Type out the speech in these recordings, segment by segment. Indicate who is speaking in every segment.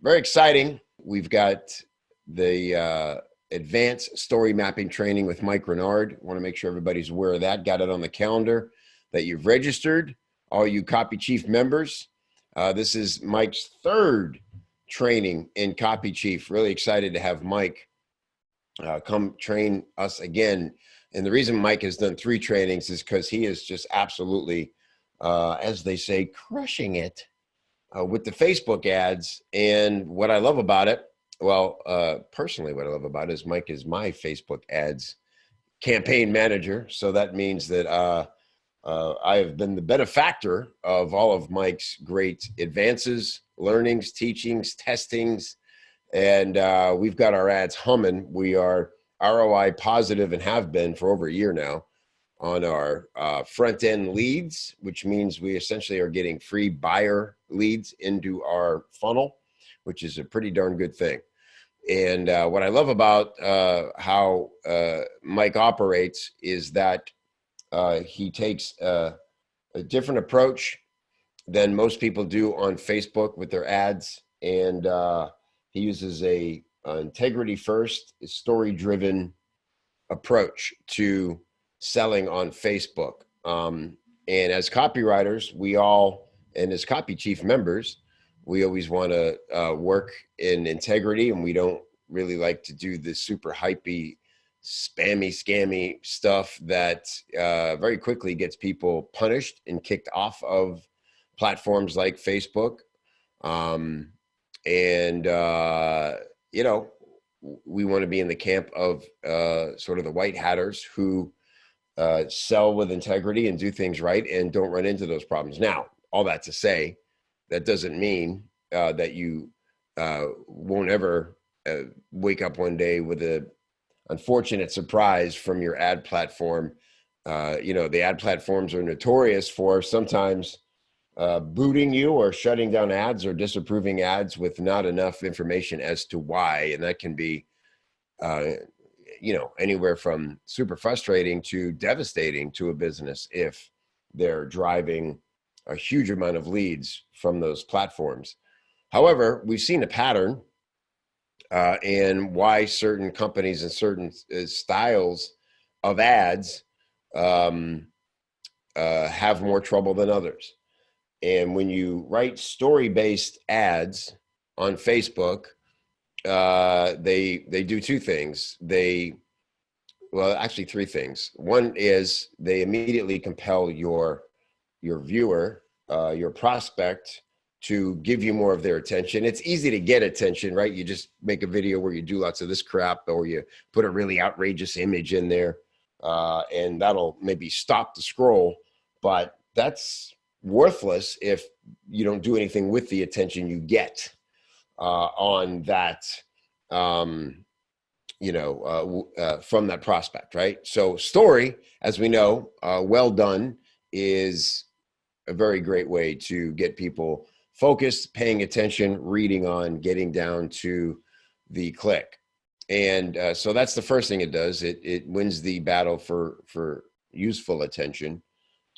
Speaker 1: very exciting. We've got the advanced story mapping training with Mike Rinard. Want to make sure everybody's aware of that. Got it on the calendar that you've registered. All you Copy Chief members. This is Mike's third training in Copy Chief. Really excited to have Mike come train us again. And the reason Mike has done 3 trainings is because he is just absolutely, as they say, crushing it with the Facebook ads. And what I love about it, well, personally, what I love about it is Mike is my Facebook ads campaign manager. So that means that I have been the benefactor of all of Mike's great advances, learnings, teachings, testings, and we've got our ads humming. We are ROI positive and have been for over a year now on our front end leads, which means we essentially are getting free buyer leads into our funnel, which is a pretty darn good thing. And what I love about how Mike operates is that he takes a different approach than most people do on Facebook with their ads. And he uses a integrity first, story driven approach to selling on Facebook. And as copywriters, and as Copy Chief members, we always want to work in integrity, and we don't really like to do this super hypey, spammy, scammy stuff that very quickly gets people punished and kicked off of platforms like Facebook. You know, we want to be in the camp of sort of the white hatters who sell with integrity and do things right and don't run into those problems. Now, all that to say, that doesn't mean that you won't ever wake up one day with a unfortunate surprise from your ad platform. You know, the ad platforms are notorious for sometimes booting you or shutting down ads or disapproving ads with not enough information as to why. And that can be, you know, anywhere from super frustrating to devastating to a business if they're driving a huge amount of leads from those platforms. However, we've seen a pattern in why certain companies and certain styles of ads have more trouble than others. And when you write story-based ads on Facebook, they do 2 things. Well, actually 3 things. One is they immediately compel your viewer, your prospect, to give you more of their attention. It's easy to get attention, right? You just make a video where you do lots of this crap, or you put a really outrageous image in there, and that'll maybe stop the scroll. But that's worthless if you don't do anything with the attention you get on that, you know, from that prospect, right? So story, as we know, well done, is a very great way to get people focused, paying attention, reading on, getting down to the click. And so that's the first thing it does. It wins the battle for useful attention.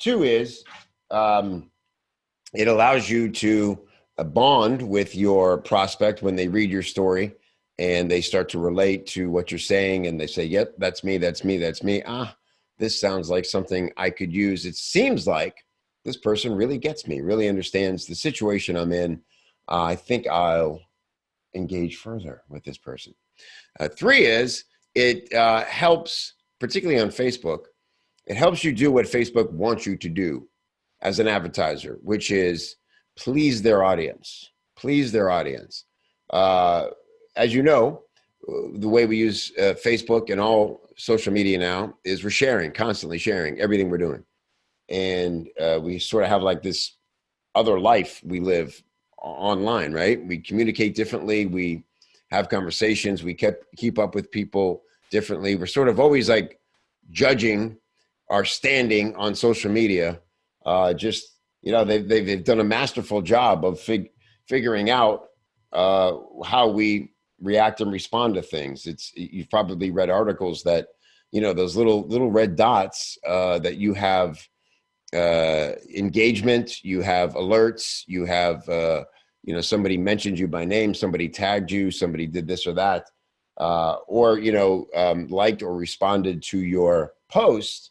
Speaker 1: 2 is it allows you to bond with your prospect when they read your story and they start to relate to what you're saying, and they say, yep, that's me, that's me, that's me. This sounds like something I could use. It seems like this person really gets me, really understands the situation I'm in. I think I'll engage further with this person. 3 is it helps, particularly on Facebook, it helps you do what Facebook wants you to do as an advertiser, which is please their audience. Please their audience. As you know, the way we use Facebook and all social media now is we're sharing, constantly sharing everything we're doing. And we sort of have like this other life we live online, right? We communicate differently. We have conversations. We keep up with people differently. We're sort of always like judging our standing on social media. Just, you know, they've done a masterful job of figuring out how we react and respond to things. You've probably read articles that, you know, those little red dots that you have engagement, you have alerts, you have somebody mentioned you by name, somebody tagged you, somebody did this or that, or, liked or responded to your post,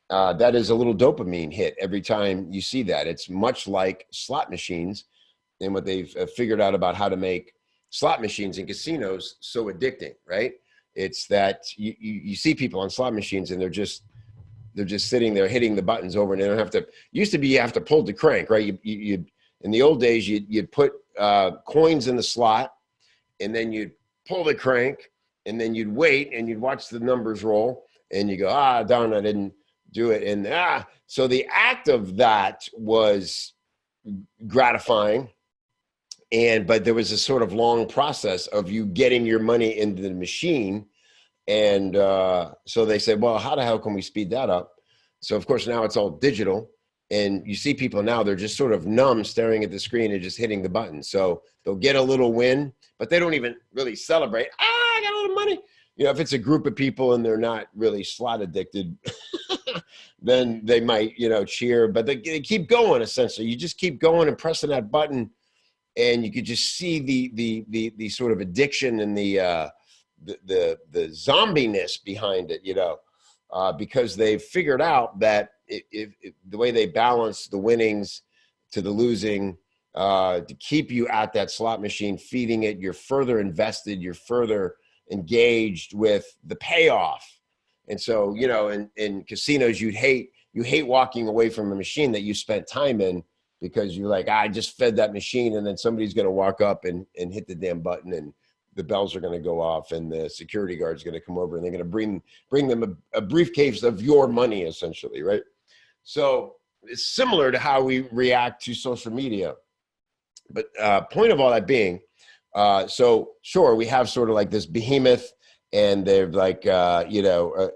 Speaker 1: that is a little dopamine hit every time you see that. It's much like slot machines and what they've figured out about how to make slot machines in casinos so addicting, right? It's that you see people on slot machines and they're just sitting there hitting the buttons over, and they don't have to. Used to be you have to pull the crank, right? You in the old days you'd put coins in the slot, and then you'd pull the crank, and then you'd wait and you'd watch the numbers roll, and you go, darn, I didn't do it, and so the act of that was gratifying, but there was a sort of long process of you getting your money into the machine. And so they said, well, how the hell can we speed that up? So, of course, now it's all digital. And you see people now, they're just sort of numb, staring at the screen and just hitting the button. So they'll get a little win, but they don't even really celebrate. I got a little money. If it's a group of people and they're not really slot addicted, then they might, cheer. But they keep going, essentially. You just keep going and pressing that button. And you could just see the sort of addiction and the zombiness behind it, because they've figured out that if the way they balance the winnings to the losing, to keep you at that slot machine, feeding it, you're further invested, you're further engaged with the payoff. And so, in casinos, you hate walking away from a machine that you spent time in, because you're like, I just fed that machine, and then somebody's going to walk up and hit the damn button, and the bells are going to go off, and the security guard's going to come over, and they're going to bring them a briefcase of your money, essentially, right? So it's similar to how we react to social media. But point of all that being, so sure, we have sort of like this behemoth, and they've like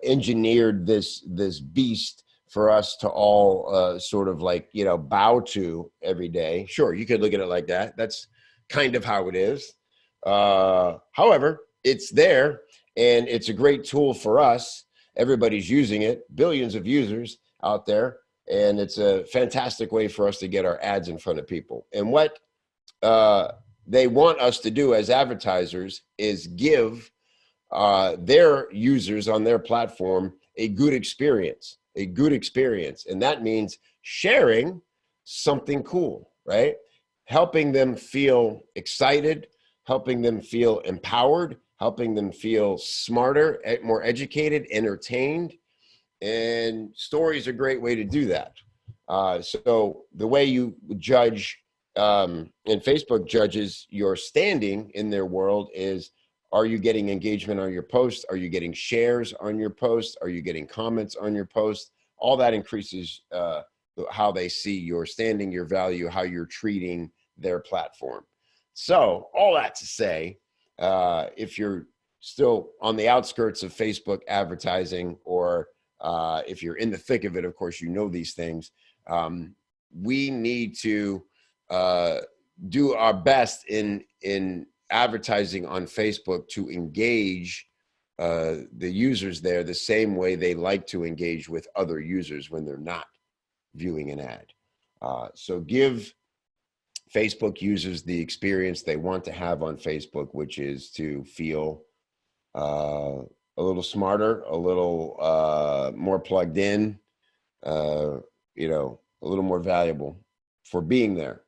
Speaker 1: engineered this beast for us to all sort of like bow to every day. Sure, you could look at it like that. That's kind of how it is. However, it's there, and it's a great tool for us. Everybody's using it, billions of users out there, and it's a fantastic way for us to get our ads in front of people. And what they want us to do as advertisers is give their users on their platform a good experience. And that means sharing something cool, right? Helping them feel excited, helping them feel empowered, helping them feel smarter, more educated, entertained. And stories are a great way to do that. So the way you judge, and Facebook judges your standing in their world is, are you getting engagement on your post? Are you getting shares on your post? Are you getting comments on your post? All that increases how they see your standing, your value, how you're treating their platform. So all that to say, if you're still on the outskirts of Facebook advertising, or if you're in the thick of it, of course, these things, we need to do our best in advertising on Facebook to engage the users there the same way they like to engage with other users when they're not viewing an ad. So give Facebook users the experience they want to have on Facebook, which is to feel a little smarter, a little more plugged in, a little more valuable for being there.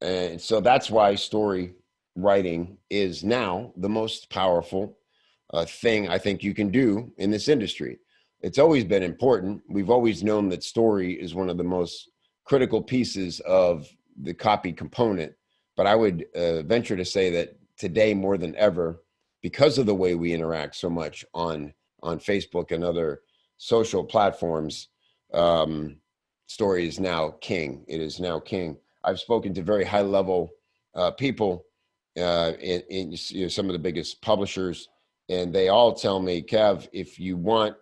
Speaker 1: And so that's why story writing is now the most powerful thing I think you can do in this industry. It's always been important. We've always known that story is one of the most critical pieces of the copy component. But I would venture to say that today more than ever, because of the way we interact so much on Facebook and other social platforms, story is now king. It is now king. I've spoken to very high level people in some of the biggest publishers, and they all tell me, Kev, if you want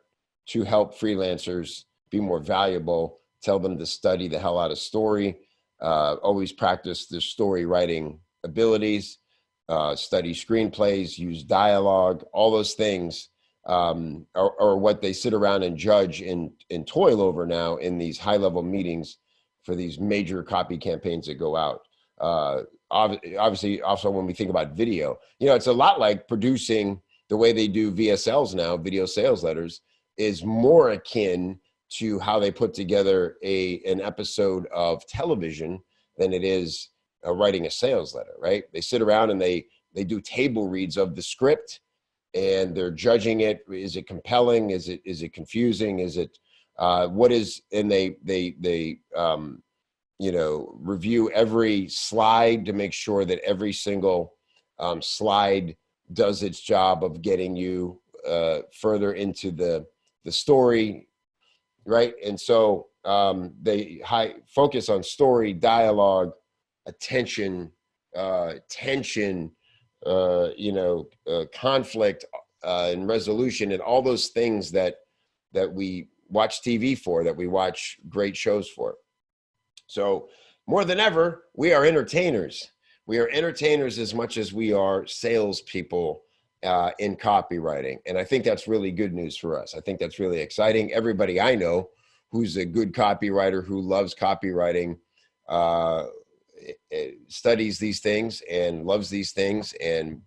Speaker 1: to help freelancers be more valuable, tell them to study the hell out of story, always practice their story writing abilities, study screenplays, use dialogue, all those things are what they sit around and judge and toil over now in these high level meetings for these major copy campaigns that go out. obviously also when we think about video, it's a lot like producing the way they do VSLs now, video sales letters, is more akin to how they put together an episode of television than it is writing a sales letter, right? They sit around and they do table reads of the script, and they're judging it. Is it compelling? Is it confusing? Is it what is? And they review every slide to make sure that every single slide does its job of getting you further into the story, right? And so they focus on story, dialogue, attention, tension, conflict and resolution, and all those things that we watch TV for, that we watch great shows for. So more than ever, we are entertainers. We are entertainers as much as we are salespeople in copywriting. And I think that's really good news for us. I think that's really exciting. Everybody I know who's a good copywriter, who loves copywriting, studies these things and loves these things, and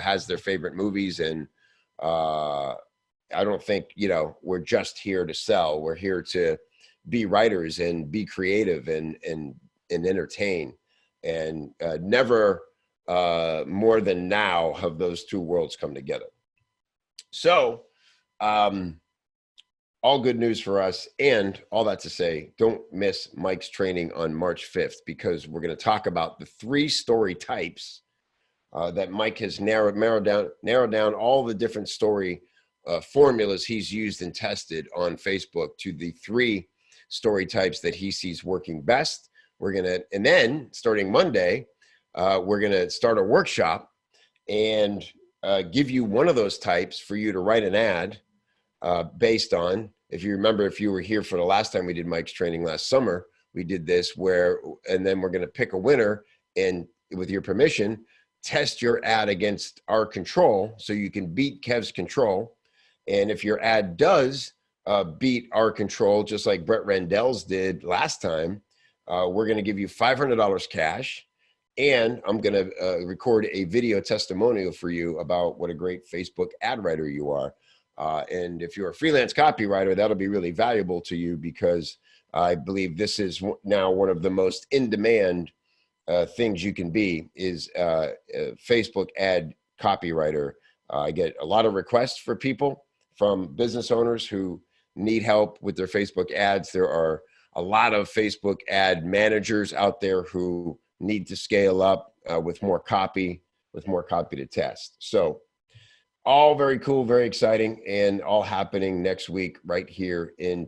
Speaker 1: has their favorite movies. And I don't think we're just here to sell. We're here to be writers and be creative and entertain. And never more than now have those two worlds come together. So all good news for us. And all that to say, don't miss Mike's training on March 5th, because we're going to talk about the 3 story types that Mike has narrowed down all the different story formulas he's used and tested on Facebook to the 3 story types that he sees working best. And then starting Monday, we're going to start a workshop and give you one of those types for you to write an ad based on. If you remember, if you were here for the last time we did Mike's training last summer, we did this and then we're going to pick a winner, and with your permission, test your ad against our control so you can beat Kev's control. And if your ad does beat our control, just like Brett Rendell's did last time, we're going to give you $500 cash. And I'm going to record a video testimonial for you about what a great Facebook ad writer you are. And if you're a freelance copywriter, that'll be really valuable to you, because I believe this is now one of the most in-demand things you can be, is a Facebook ad copywriter. I get a lot of requests for people, from business owners who need help with their Facebook ads. There are a lot of Facebook ad managers out there who need to scale up with more copy to test. So all very cool, very exciting, and all happening next week right here in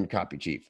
Speaker 1: Copy Chief.